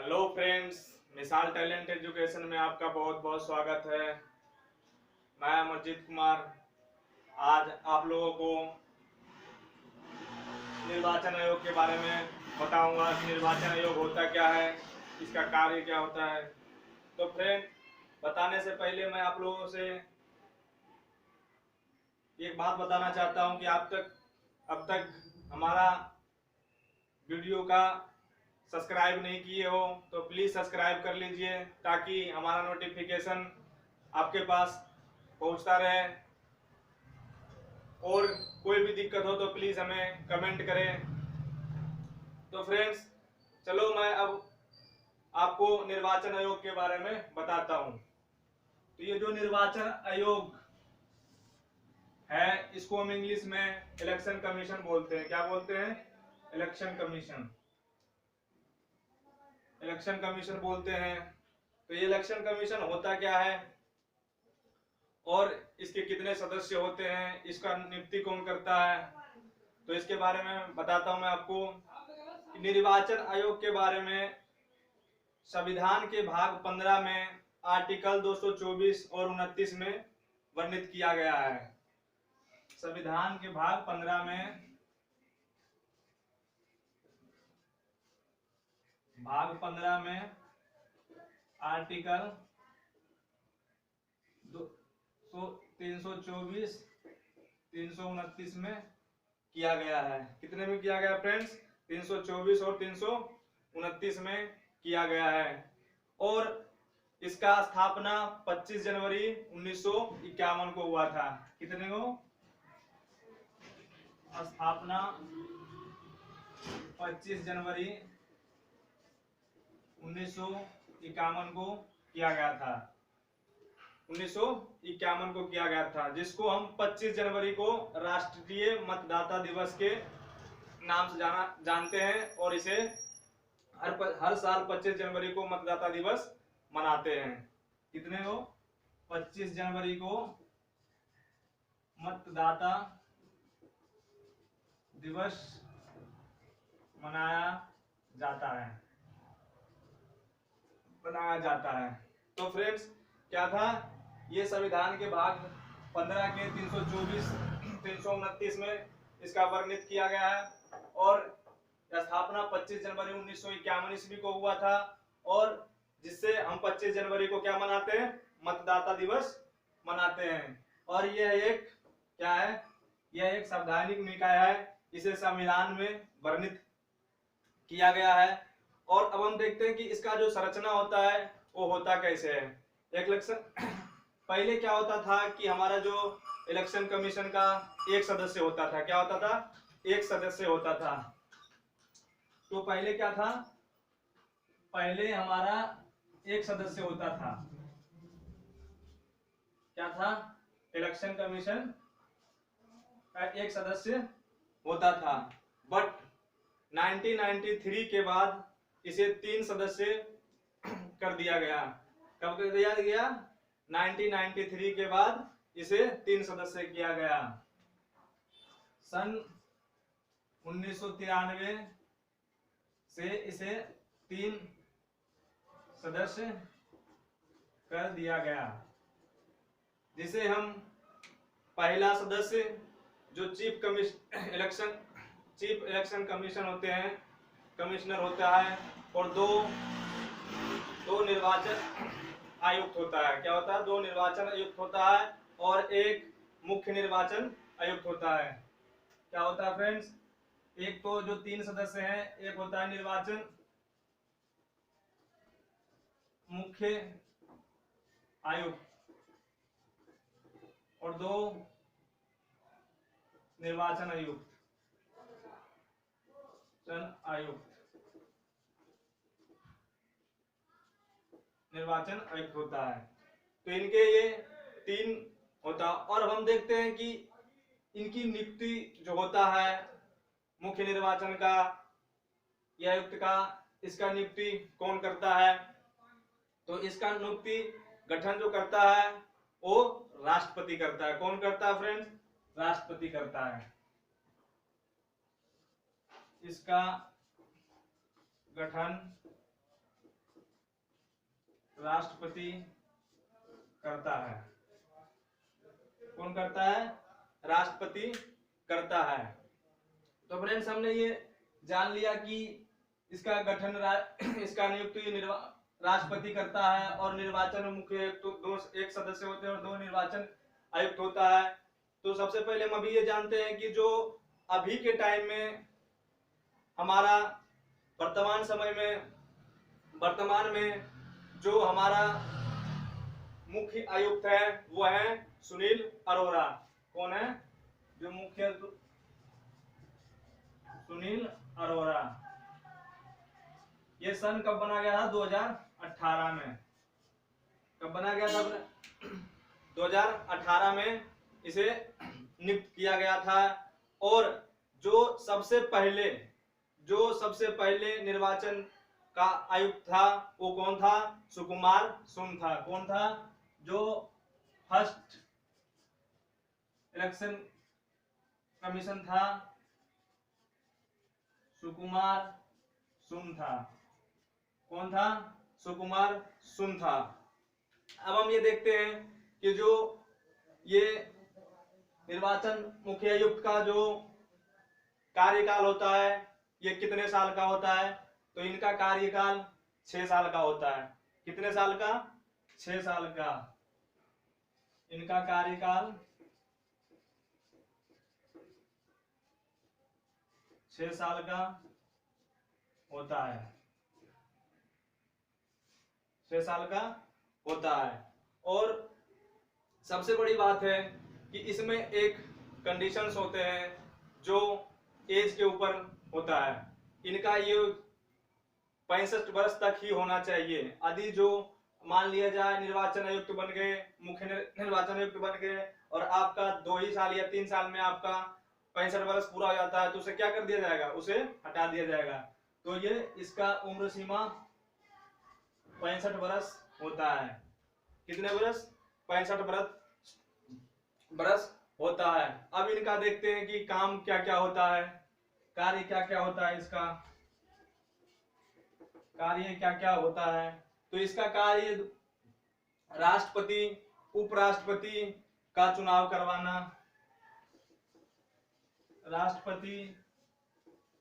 Hello friends, मिसाल talent education में आपका बहुत बहुत स्वागत है। मैं अमरजीत कुमार आज आप लोगों को निर्वाचन आयोग के बारे में बताऊंगा कि निर्वाचन आयोग होता क्या है, इसका कार्य क्या होता है। तो फ्रेंड, बताने से पहले मैं आप लोगों से एक बात बताना चाहता हूं कि अब तक हमारा वीडियो का सब्सक्राइब नहीं किए हो तो प्लीज़ सब्सक्राइब कर लीजिए ताकि हमारा नोटिफिकेशन आपके पास पहुंचता रहे। और कोई भी दिक्कत हो तो प्लीज़ हमें कमेंट करें। तो फ्रेंड्स, चलो मैं अब आपको निर्वाचन आयोग के बारे में बताता हूं। तो ये जो निर्वाचन आयोग है इसको हम इंग्लिश में इलेक्शन कमीशन बोलते हैं। क्या बोलते हैं? Election commission. इलेक्शन कमीशन बोलते हैं। तो ये इलेक्शन कमीशन होता क्या है और इसके कितने सदस्य होते हैं, इसका नियुक्ति कौन करता है, तो इसके बारे में बताता हूं मैं आपको। निर्वाचन आयोग के बारे में संविधान के भाग 15 में आर्टिकल 224 और 29 में वर्णित किया गया है। संविधान के भाग 15 में आर्टिकल 324 329 में किया गया है। कितने में किया गया फ्रेंड्स? 324 और 329 में किया गया है। और इसका स्थापना 25 जनवरी 1951 को हुआ था। कितने को? स्थापना 25 जनवरी 1951 को किया गया था। 1951 को किया गया था, जिसको हम 25 जनवरी को राष्ट्रीय मतदाता दिवस के नाम से जानते हैं। और इसे हर साल 25 जनवरी को मतदाता दिवस मनाते हैं। कितने को? 25 जनवरी को मतदाता दिवस मनाया जाता है। तो फ्रेंड्स, क्या था? ये संविधान के भाग 15 के 324 329 में इसका वर्णित किया गया है। और स्थापना 25 जनवरी 1951 ईस्वी को हुआ था। और जिससे हम 25 जनवरी को क्या मनाते हैं? मतदाता दिवस मनाते हैं। और यह एक क्या है? यह एक संवैधानिक निकाय है। इसे संविधान में वर्णित किया गया है। और अब हम देखते हैं कि इसका जो संरचना होता है वो होता कैसे है। पहले क्या होता था कि हमारा जो इलेक्शन कमीशन का एक सदस्य होता था। क्या होता था? एक सदस्य होता था। तो पहले क्या था? पहले हमारा एक सदस्य होता था। क्या था? इलेक्शन कमीशन का एक सदस्य होता था। बट 1993 के बाद इसे 3 सदस्य कर दिया गया। कब कर दिया गया? 1993 के बाद इसे 3 सदस्य किया गया। सन 1993 से इसे 3 सदस्य कर दिया गया, जिसे हम पहला सदस्य जो चीफ इलेक्शन कमीशन होते हैं, कमिश्नर होता है। और दो निर्वाचन आयुक्त होता है। क्या होता है? 2 निर्वाचन आयुक्त होता है और एक मुख्य निर्वाचन आयुक्त होता है। क्या होता है फ्रेंड्स? एक तो जो 3 सदस्य हैं, एक होता है निर्वाचन मुख्य आयुक्त और 2 निर्वाचन आयुक्त निर्वाचन आयुक्त होता है। तो इनके ये 3 होता। और हम देखते हैं कि इनकी नियुक्ति जो होता है मुख्य निर्वाचन का या आयुक्त का, इसका नियुक्ति कौन करता है? तो इसका नियुक्ति गठन जो करता है वो राष्ट्रपति करता है। कौन करता है फ्रेंड्स? राष्ट्रपति करता है। इसका गठन राष्ट्रपति करता है। कौन करता है? राष्ट्रपति करता है। तो फ्रेंड्स हमने ये जान लिया कि इसका गठन इसका नियुक्ति राष्ट्रपति करता है और निर्वाचन मुख्य आयुक्त तो दो एक सदस्य होते हैं और दो निर्वाचन आयुक्त होता है। तो सबसे पहले हम अभी ये जानते हैं कि जो अभी के टाइम में हमारा वर्तमान में जो हमारा मुख्य आयुक्त है वो है सुनील अरोड़ा। कौन है? जो मुख्य सुनील अरोड़ा। ये सन कब बना गया था? 2018 में। कब बना गया था? 2018 में इसे नियुक्त किया गया था। और जो सबसे पहले निर्वाचन का आयुक्त था वो कौन था? सुकुमार सुन था। कौन था? जो फर्स्ट इलेक्शन कमीशन था सुकुमार सुन था। कौन था? सुकुमार सुन था। अब हम ये देखते हैं कि जो ये निर्वाचन मुख्य आयुक्त का जो कार्यकाल होता है ये कितने साल का होता है? तो इनका कार्यकाल 6 साल का होता है। कितने साल का? 6 साल का इनका कार्यकाल 6 साल का होता है। 6 साल का होता है। और सबसे बड़ी बात है कि इसमें एक कंडीशंस होते हैं जो एज के ऊपर होता है। इनका ये 65 वर्ष तक ही होना चाहिए। यदि जो मान लिया जाए निर्वाचन आयुक्त बन गए, मुख्य निर्वाचन आयुक्त बन गए और आपका 2 ही साल या 3 साल में आपका 65 वर्ष पूरा हो जाता है तो उसे क्या कर दिया जाएगा? उसे हटा दिया जाएगा। तो ये इसका उम्र सीमा 65 वर्ष होता है। कितने वर्ष? 65 वर्ष होता है। अब इनका देखते हैं कि काम क्या क्या होता है, कार्य क्या क्या होता है। इसका कार्य क्या क्या होता है? तो इसका कार्य राष्ट्रपति उपराष्ट्रपति का चुनाव करवाना, राष्ट्रपति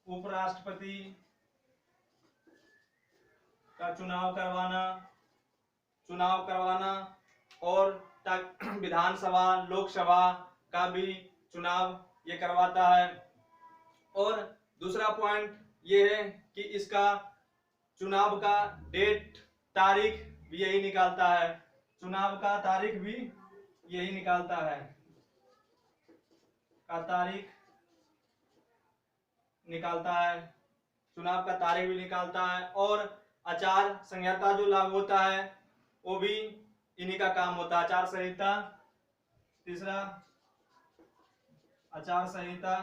उपराष्ट्रपति का चुनाव करवाना और विधानसभा लोकसभा का भी चुनाव ये करवाता है। और दूसरा पॉइंट ये है कि इसका चुनाव का डेट तारीख भी यही निकालता है। चुनाव का तारीख भी यही निकालता है। चुनाव का तारीख भी निकालता है। और आचार संहिता जो लागू होता है वो भी इन्हीं का काम होता है। आचार संहिता, तीसरा आचार संहिता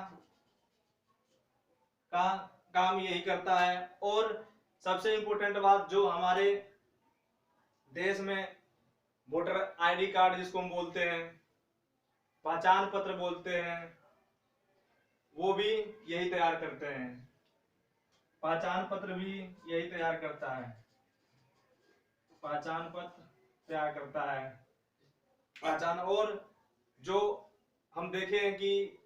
का काम यही करता है। और सबसे इंपॉर्टेंट बात जो हमारे देश में वोटर आईडी कार्ड जिसको हम बोलते हैं, पहचान पत्र बोलते हैं, वो भी यही तैयार करते हैं। पहचान पत्र भी यही तैयार करता है। पहचान पत्र तैयार करता है। पहचान। और जो हम देखे हैं कि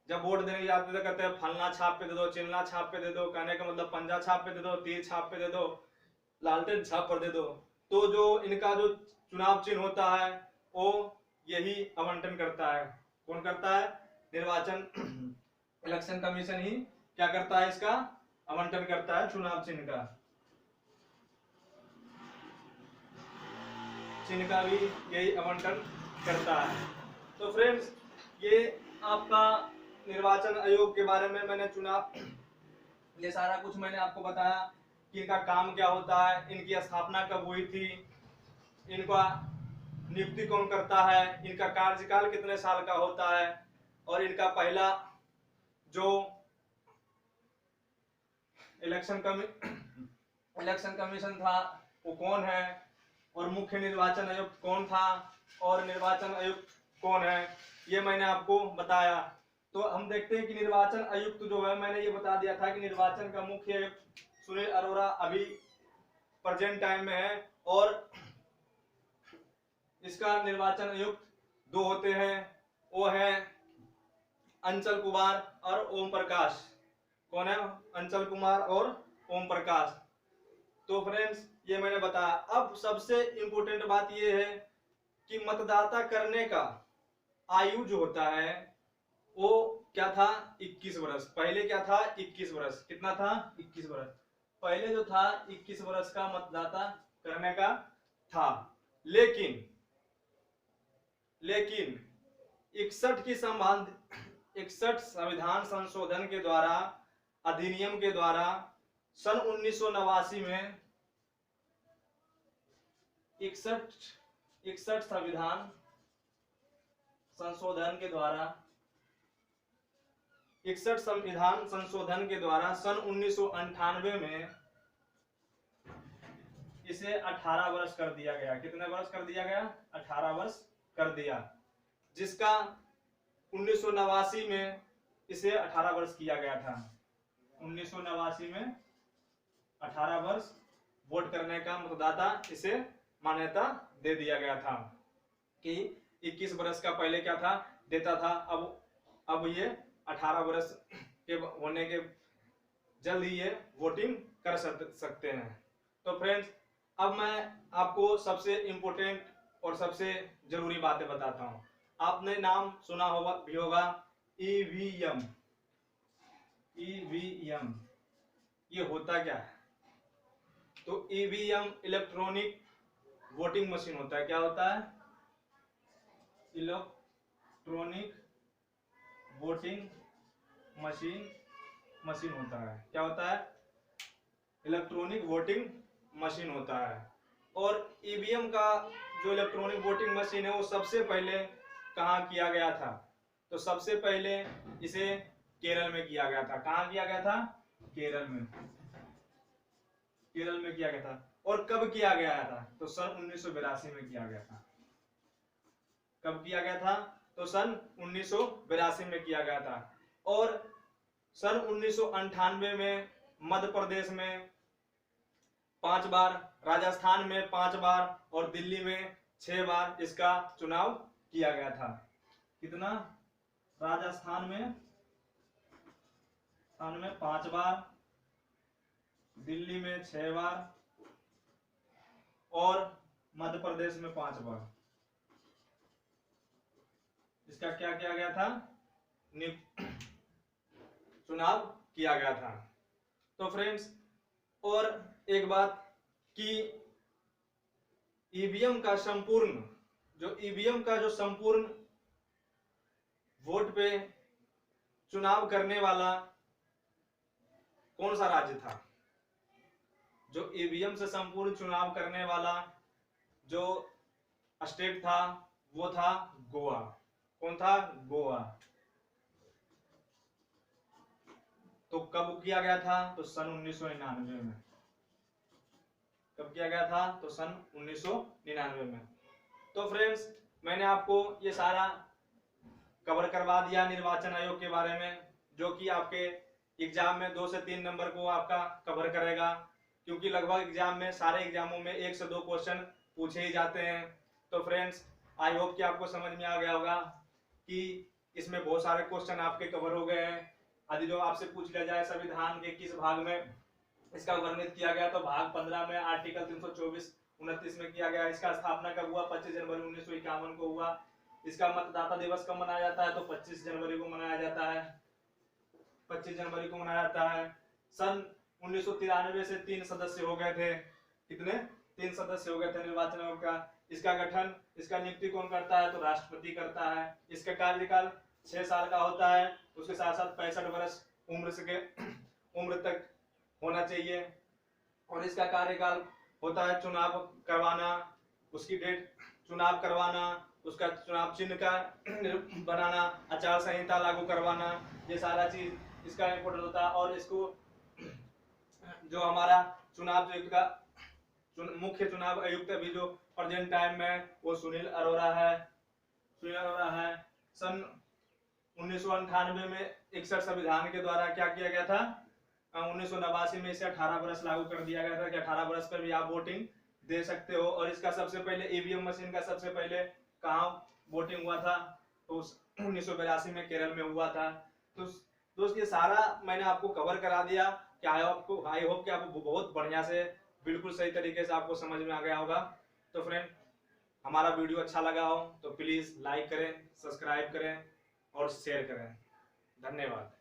जब वोट देने जाते तो कहते हैं फलना छाप पे दे दो, चिन्हना छाप पे दे दो, कहने का मतलब पंजा छाप पे दे दो, तीर छाप पे दे दो, लालटेन छाप पर दे दो। तो जो इनका जो चुनाव चिन्ह होता है वो यही आवंटन करता है। कौन करता है? निर्वाचन इलेक्शन कमीशन ही क्या करता है? इसका आवंटन करता है चुनाव चिन्ह का। चिन्ह का भी यही आवंटन करता है। तो फ्रेंड्स ये आपका निर्वाचन आयोग के बारे में मैंने ये सारा कुछ मैंने आपको बताया कि इनका काम क्या होता है, इनकी स्थापना कब हुई थी, इनका नियुक्ति कौन करता है, इनका कार्यकाल कितने साल का होता है और इनका पहला जो इलेक्शन कमीशन था वो कौन है और मुख्य निर्वाचन आयुक्त कौन था और निर्वाचन आयुक्त कौन है, ये मैंने आपको बताया। तो हम देखते हैं कि निर्वाचन आयुक्त जो है, मैंने ये बता दिया था कि निर्वाचन का मुख्य आयुक्त सुनील अरोड़ा अभी प्रेजेंट टाइम में है और इसका निर्वाचन आयुक्त दो होते हैं, वो है अंचल कुमार और ओम प्रकाश। कौन है? अंचल कुमार और ओम प्रकाश। तो फ्रेंड्स ये मैंने बताया। अब सबसे इंपॉर्टेंट बात ये है कि मतदाता करने का आयु जो होता है वो क्या था? 21 वर्ष। पहले क्या था? 21 वर्ष। कितना था? 21 वर्ष। पहले जो था 21 वर्ष का मतदाता करने का था, लेकिन 61 संविधान संशोधन के द्वारा, अधिनियम के द्वारा सन 1989 में 61 संविधान संशोधन के द्वारा 61 संविधान संशोधन के द्वारा सन 1998 में इसे 18 वर्ष कर दिया गया। कितने वर्ष कर दिया गया? 18 वर्ष कर दिया, जिसका 1989 में इसे 18 वर्ष किया गया था। 1989 में 18 वर्ष वोट करने का मतदाता इसे मान्यता दे दिया गया था कि 21 वर्ष का पहले क्या था? देता था। अब ये 18 वर्ष के होने के जल्द ही ये वोटिंग कर सकते हैं। तो फ्रेंड्स अब मैं आपको सबसे इम्पोर्टेंट और सबसे जरूरी बातें बताता हूं। आपने नाम सुना भी होगा ईवीएम। ईवीएम ये होता क्या है? तो ईवीएम इलेक्ट्रॉनिक वोटिंग मशीन होता है। क्या होता है? इलेक्ट्रॉनिक वोटिंग मशीन होता है। क्या होता है? इलेक्ट्रॉनिक वोटिंग मशीन होता है। और ईवीएम का जो इलेक्ट्रॉनिक वोटिंग मशीन है वो सबसे पहले कहाँ किया गया था? तो सबसे पहले इसे केरल में किया गया था। कहाँ किया गया था? केरल में। केरल में किया गया था। और कब किया गया था? तो सन 1982 में किया गया था। कब किया गया था? तो सन 1982 में किया गया था। और सन 1998 में मध्य प्रदेश में 5 बार, राजस्थान में 5 बार और दिल्ली में 6 बार इसका चुनाव किया गया था। कितना? राजस्थान में 5 बार, दिल्ली में 6 बार और मध्य प्रदेश में 5 बार इसका क्या किया गया था? चुनाव किया गया था। तो फ्रेंड्स और एक बात कि ईवीएम का संपूर्ण वोट पे चुनाव करने वाला कौन सा राज्य था? जो ईवीएम से संपूर्ण चुनाव करने वाला जो स्टेट था वो था गोवा। कौन था? गोवा। तो कब किया गया था? तो सन 1999 में। कब किया गया था? तो सन 1999 में। तो फ्रेंड्स मैंने आपको ये सारा कवर करवा दिया निर्वाचन आयोग के बारे में, जो कि आपके एग्जाम में 2 से 3 नंबर को आपका कवर करेगा, क्योंकि लगभग एग्जाम में सारे एग्जामों में 1 से 2 क्वेश्चन पूछे ही जाते हैं। तो फ्रेंड्स आई होप कि आपको समझ में आ गया होगा कि इसमें बहुत सारे क्वेश्चन आपके कवर हो गए हैं। यदि जो आपसे पूछ लिया जाए संविधान के किस भाग में इसका वर्णित किया गया, तो भाग 15 में आर्टिकल 324-29 में किया गया। इसका स्थापना कब हुआ? 25 जनवरी 1951 को हुआ। इसका मतदाता दिवस कब मनाया जाता है? तो 25 जनवरी को मनाया जाता है। 25 जनवरी को मनाया जाता है। सन 1993 से 3 सदस्य हो गए थे। कितने? 3 सदस्य हो गए थे निर्वाचन आयोग का। इसका गठन, इसका नियुक्ति कौन करता है? तो राष्ट्रपति करता है। इसका कार्यकाल 6 साल का होता है। उसके साथ साथ 65 वर्ष उम्र तक होना चाहिए। और इसका कार्यकाल होता है चुनाव करवाना, उसकी डेट चुनाव करवाना, उसका चुनाव चिन्ह का बनाना, आचार संहिता लागू करवाना, ये सारा चीज इसका इम्पोर्टेंट होता है। और इसको जो हमारा चुनाव आयुक्त का मुख्य चुनाव आयुक्त अभी जो प्रेजेंट टाइम में वो सुनील अरोड़ा है। सन 1998 में 61 संविधान के द्वारा क्या किया गया था? 1989 में इसे 18 वर्ष लागू कर दिया गया था कि 18 वर्ष पर भी आप वोटिंग दे सकते हो। और इसका सबसे पहले ईवीएम मशीन का सबसे पहले कहाँ वोटिंग हुआ था, तो 1982 में केरल में हुआ था। तो दोस्त ये सारा मैंने आपको कवर करा दिया कि आई होप कि आपको बहुत बढ़िया से बिल्कुल सही तरीके से आपको समझ में आ गया होगा। तो फ्रेंड, हमारा वीडियो अच्छा लगा हो तो प्लीज लाइक करें, सब्सक्राइब करें और शेयर करें। धन्यवाद।